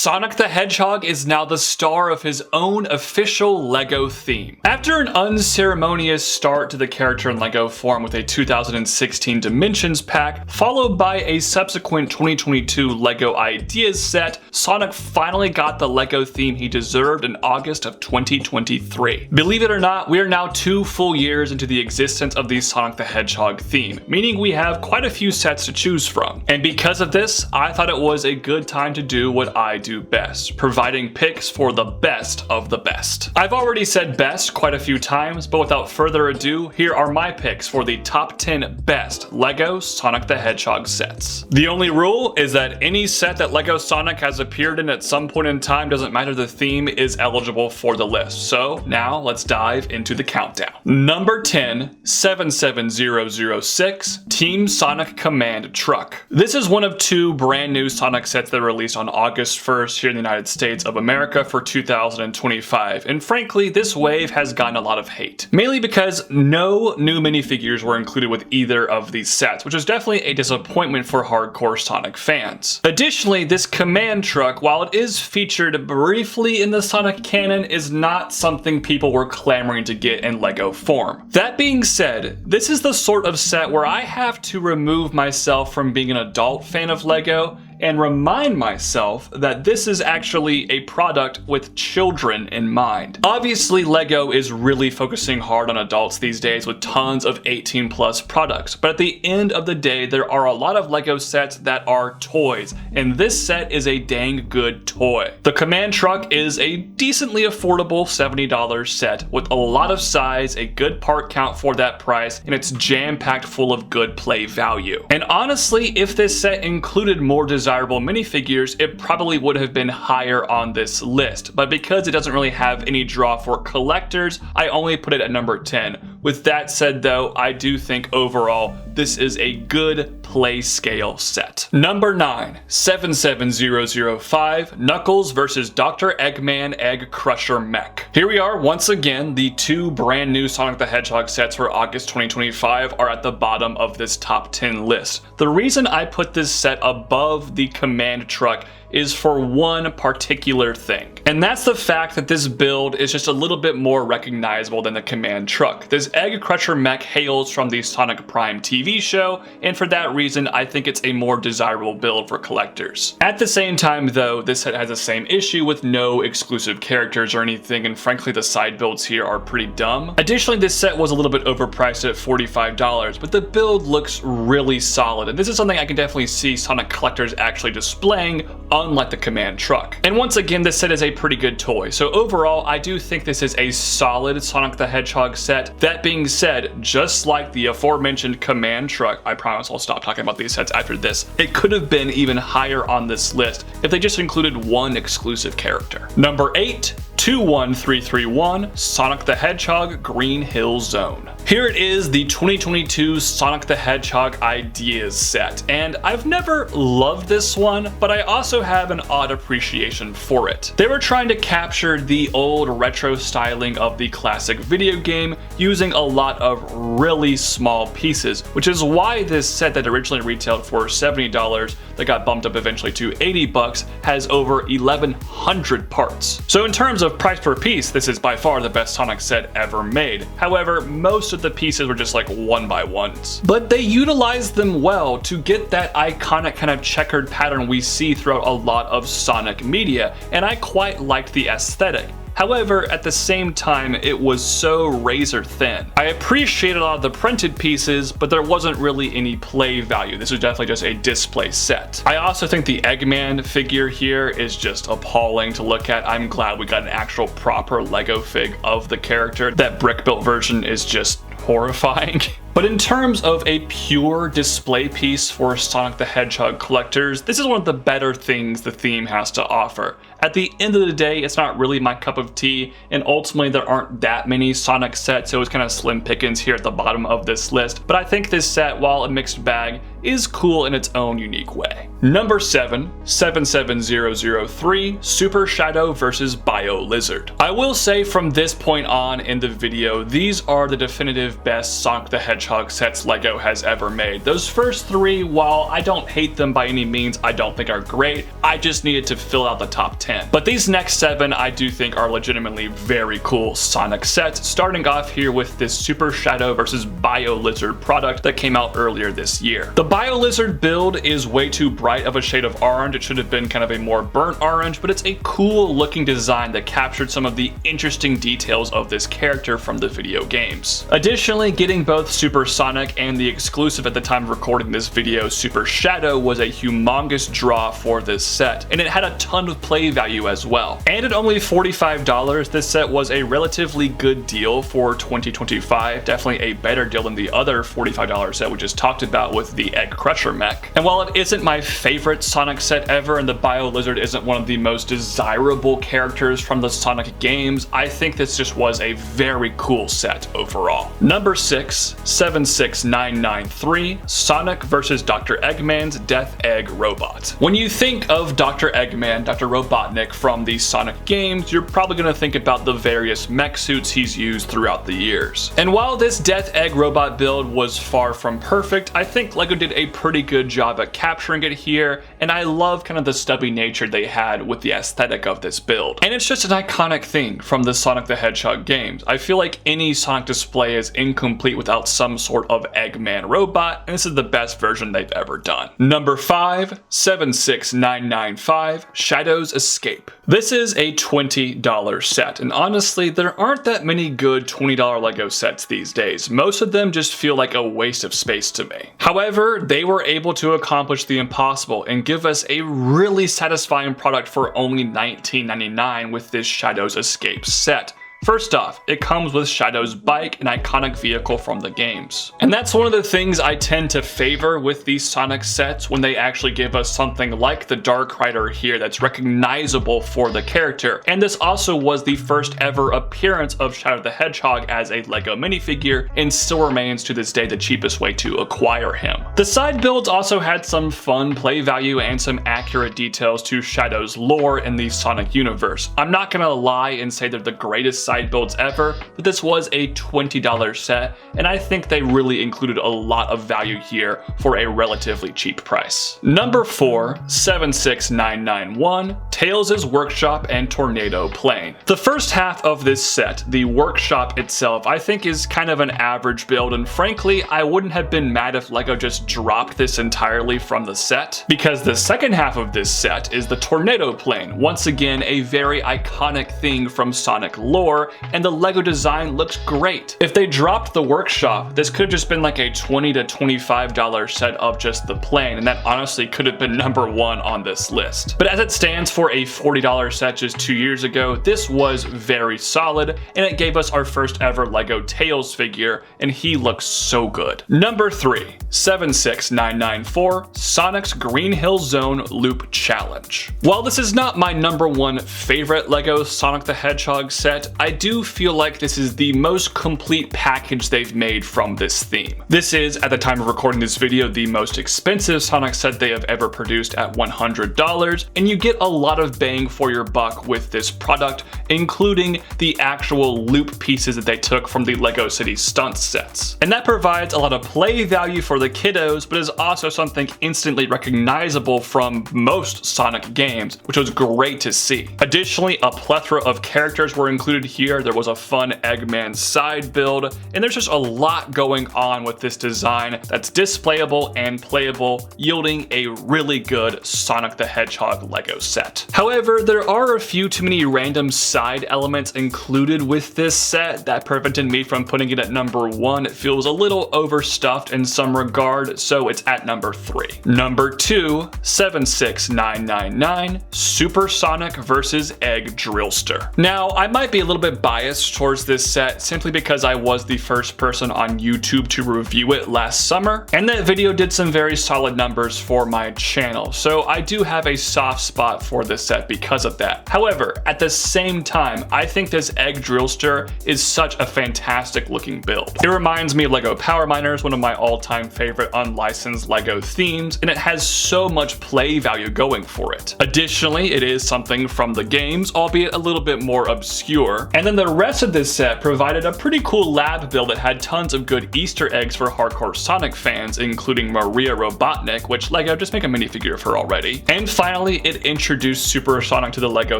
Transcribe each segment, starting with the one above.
Sonic the Hedgehog is now the star of his own official LEGO theme. After an unceremonious start to the character in LEGO form with a 2016 Dimensions pack, followed by a subsequent 2022 LEGO Ideas set, Sonic finally got the LEGO theme he deserved in August of 2023. Believe it or not, we are now 2 full years into the existence of the Sonic the Hedgehog theme, meaning we have quite a few sets to choose from. And because of this, I thought it was a good time to do what I do best, providing picks for the best of the best. I've already said best quite a few times, but without further ado, here are my picks for the top 10 best LEGO Sonic the Hedgehog sets. The only rule is that any set that LEGO Sonic has appeared in at some point in time, doesn't matter the theme, is eligible for the list. So now let's dive into the countdown. Number 10, 77006, Team Sonic Command Truck. This is one of 2 brand new Sonic sets that were released on August 1st here in the United States of America for 2025, and frankly this wave has gotten a lot of hate, mainly because no new minifigures were included with either of these sets, which is definitely a disappointment for hardcore Sonic fans. Additionally, this command truck, while it is featured briefly in the Sonic canon, is not something people were clamoring to get in LEGO form. That being said, this is the sort of set where I have to remove myself from being an adult fan of LEGO and remind myself that this is actually a product with children in mind. Obviously, LEGO is really focusing hard on adults these days with tons of 18+ products, but at the end of the day, there are a lot of LEGO sets that are toys, and this set is a dang good toy. The command truck is a decently affordable $70 set with a lot of size, a good part count for that price, and it's jam-packed full of good play value. And honestly, if this set included more desirable minifigures, it probably would have been higher on this list, but because it doesn't really have any draw for collectors, I only put it at number 10. With that said though, I do think overall this is a good play scale set. Number 9, 77005, Knuckles vs. Dr. Eggman Egg Crusher Mech. Here we are once again. The 2 brand new Sonic the Hedgehog sets for August 2025 are at the bottom of this top 10 list. The reason I put this set above the command truck is for one particular thing, and that's the fact that this build is just a little bit more recognizable than the command truck. This Egg Crusher Mech hails from the Sonic Prime TV show, and for that reason I think it's a more desirable build for collectors. At the same time though, this set has the same issue with no exclusive characters or anything, and frankly the side builds here are pretty dumb. Additionally, this set was a little bit overpriced at $45, but the build looks really solid, and this is something I can definitely see Sonic collectors actually displaying, unlike the command truck. And once again, this set is a pretty good toy, so overall I do think this is a solid Sonic the Hedgehog set. That being said, just like the aforementioned command truck, I promise I'll stop talking about these sets after this, it could have been even higher on this list if they just included one exclusive character. Number 8, 21331, Sonic the Hedgehog Green Hill Zone. Here it is, the 2022 Sonic the Hedgehog Ideas set, and I've never loved this one, but I also have an odd appreciation for it. They were trying to capture the old retro styling of the classic video game using a lot of really small pieces, which is why this set that originally retailed for $70 that got bumped up eventually to $80 has over 1,100 parts. So in terms of price per piece, this is by far the best Sonic set ever made. However, most of the pieces were just like 1x1s. But they utilized them well to get that iconic kind of checkered pattern we see throughout a lot of Sonic media, and I quite liked the aesthetic. However, at the same time, it was so razor thin. I appreciated a lot of the printed pieces, but there wasn't really any play value. This was definitely just a display set. I also think the Eggman figure here is just appalling to look at. I'm glad we got an actual proper LEGO fig of the character. That brick-built version is just horrifying. But in terms of a pure display piece for Sonic the Hedgehog collectors, this is one of the better things the theme has to offer. At the end of the day, it's not really my cup of tea, and ultimately there aren't that many Sonic sets, so it was kind of slim pickings here at the bottom of this list. But I think this set, while a mixed bag, is cool in its own unique way. Number 7, 77003, Super Shadow vs. Bolizard. I will say from this point on in the video, these are the definitive best Sonic the Hedgehog Hedgehog sets LEGO has ever made. Those first three, while I don't hate them by any means, I don't think are great. I just needed to fill out the top 10. But these next 7 I do think are legitimately very cool Sonic sets, starting off here with this Super Shadow vs. Bolizard product that came out earlier this year. The Bolizard build is way too bright of a shade of orange. It should have been kind of a more burnt orange, but it's a cool looking design that captured some of the interesting details of this character from the video games. Additionally, getting both Super Sonic and the exclusive at the time of recording this video, Super Shadow, was a humongous draw for this set, and it had a ton of play value as well. And at only $45, this set was a relatively good deal for 2025, definitely a better deal than the other $45 set we just talked about with the Egg Crusher Mech. And while it isn't my favorite Sonic set ever, and the Bolizard isn't one of the most desirable characters from the Sonic games, I think this just was a very cool set overall. Number 6, 76993, Sonic vs. Dr. Eggman's Death Egg Robot. When you think of Dr. Eggman, Dr. Robotnik from the Sonic games, you're probably going to think about the various mech suits he's used throughout the years. And while this Death Egg Robot build was far from perfect, I think LEGO did a pretty good job at capturing it here, and I love kind of the stubby nature they had with the aesthetic of this build. And it's just an iconic thing from the Sonic the Hedgehog games. I feel like any Sonic display is incomplete without some sort of Eggman robot, and this is the best version they've ever done. Number 5, 76995, Shadow's Escape. This is a $20 set, and honestly, there aren't that many good $20 LEGO sets these days. Most of them just feel like a waste of space to me. However, they were able to accomplish the impossible and give us a really satisfying product for only $19.99 with this Shadow's Escape set. First off, it comes with Shadow's bike, an iconic vehicle from the games. And that's one of the things I tend to favor with these Sonic sets, when they actually give us something like the Dark Rider here that's recognizable for the character. And this also was the first ever appearance of Shadow the Hedgehog as a LEGO minifigure, and still remains to this day the cheapest way to acquire him. The side builds also had some fun play value and some accurate details to Shadow's lore in the Sonic universe. I'm not gonna lie and say they're the greatest side builds ever, but this was a $20 set, and I think they really included a lot of value here for a relatively cheap price. Number 4, 76991, Tails' Workshop and Tornado Plane. The first half of this set, the workshop itself, I think is kind of an average build, and frankly, I wouldn't have been mad if LEGO just dropped this entirely from the set, because the second half of this set is the Tornado Plane. Once again, a very iconic thing from Sonic lore, and the LEGO design looks great. If they dropped the workshop, this could have just been like a $20 to $25 set of just the plane, and that honestly could have been number 1 on this list. But as it stands for a $40 set just 2 years ago, this was very solid, and it gave us our first ever LEGO Tails figure, and he looks so good. Number 3, 76994, Sonic's Green Hill Zone Loop Challenge. While this is not my number 1 favorite LEGO Sonic the Hedgehog set, I do feel like this is the most complete package they've made from this theme. This is, at the time of recording this video, the most expensive Sonic set they have ever produced at $100, and you get a lot of bang for your buck with this product, including the actual loop pieces that they took from the LEGO City Stunts sets. And that provides a lot of play value for the kiddos, but is also something instantly recognizable from most Sonic games, which was great to see. Additionally, a plethora of characters were included here. There was a fun Eggman side build, and there's just a lot going on with this design that's displayable and playable, yielding a really good Sonic the Hedgehog LEGO set. However, there are a few too many random side elements included with this set that prevented me from putting it at number 1. It feels a little overstuffed in some regard, so it's at number 3. Number 2, 76999, Super Sonic vs. Egg Drillster. Now, I might be a little bit biased towards this set simply because I was the first person on YouTube to review it last summer, and that video did some very solid numbers for my channel, so I do have a soft spot for this set because of that. However, at the same time, I think this Egg Drillster is such a fantastic looking build. It reminds me of LEGO Power Miners, one of my all-time favorite unlicensed LEGO themes, and it has so much play value going for it. Additionally, it is something from the games, albeit a little bit more obscure. And then the rest of this set provided a pretty cool lab build that had tons of good Easter eggs for hardcore Sonic fans, including Maria Robotnik, which LEGO just make a minifigure of her already. And finally, it introduced Super Sonic to the LEGO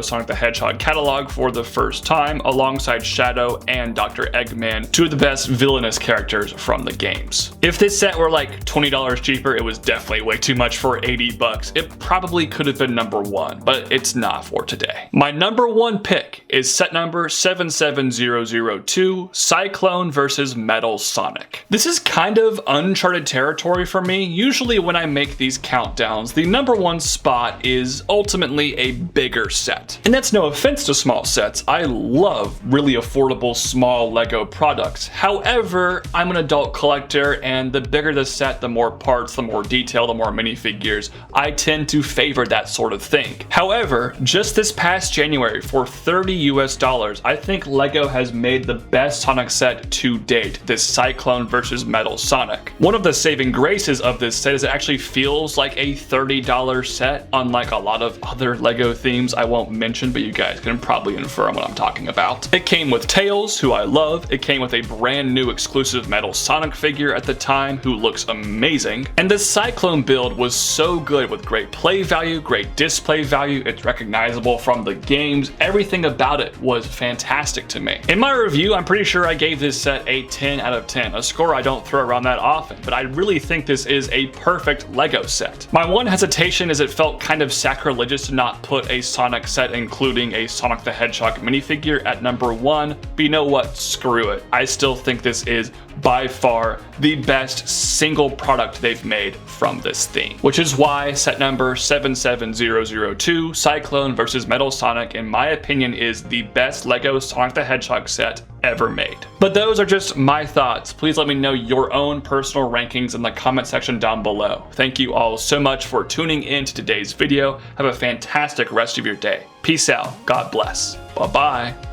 Sonic the Hedgehog catalog for the first time, alongside Shadow and Dr. Eggman, two of the best villainous characters from the games. If this set were like $20 cheaper, it was definitely way too much for 80 bucks. It probably could have been number one, but it's not for today. My number one pick is set number 77002, Cyclone versus Metal Sonic. This is kind of uncharted territory for me. Usually when I make these countdowns, the number one spot is ultimately a bigger set. And that's no offense to small sets. I love really affordable small LEGO products. However, I'm an adult collector, and the bigger the set, the more parts, the more detail, the more minifigures. I tend to favor that sort of thing. However, just this past January, for $30 US, I think LEGO has made the best Sonic set to date, this Cyclone versus Metal Sonic. One of the saving graces of this set is it actually feels like a $30 set, unlike a lot of other LEGO themes I won't mention, but you guys can probably infer what I'm talking about. It came with Tails, who I love. It came with a brand new exclusive Metal Sonic figure at the time, who looks amazing. And the Cyclone build was so good, with great play value, great display value. It's recognizable from the games. Everything about it was fantastic to me. In my review, I'm pretty sure I gave this set a 10 out of 10, a score I don't throw around that often, but I really think this is a perfect LEGO set. My one hesitation is it felt kind of sacrilegious to not put a Sonic set including a Sonic the Hedgehog minifigure at number one, but you know what, screw it. I still think this is by far the best single product they've made from this theme, which is why set number 77002, Cyclone versus Metal Sonic, in my opinion, is the best LEGO Sonic the Hedgehog set ever made. But those are just my thoughts. Please let me know your own personal rankings in the comment section down below. Thank you all so much for tuning in to today's video. Have a fantastic rest of your day. Peace out. God bless. Bye-bye.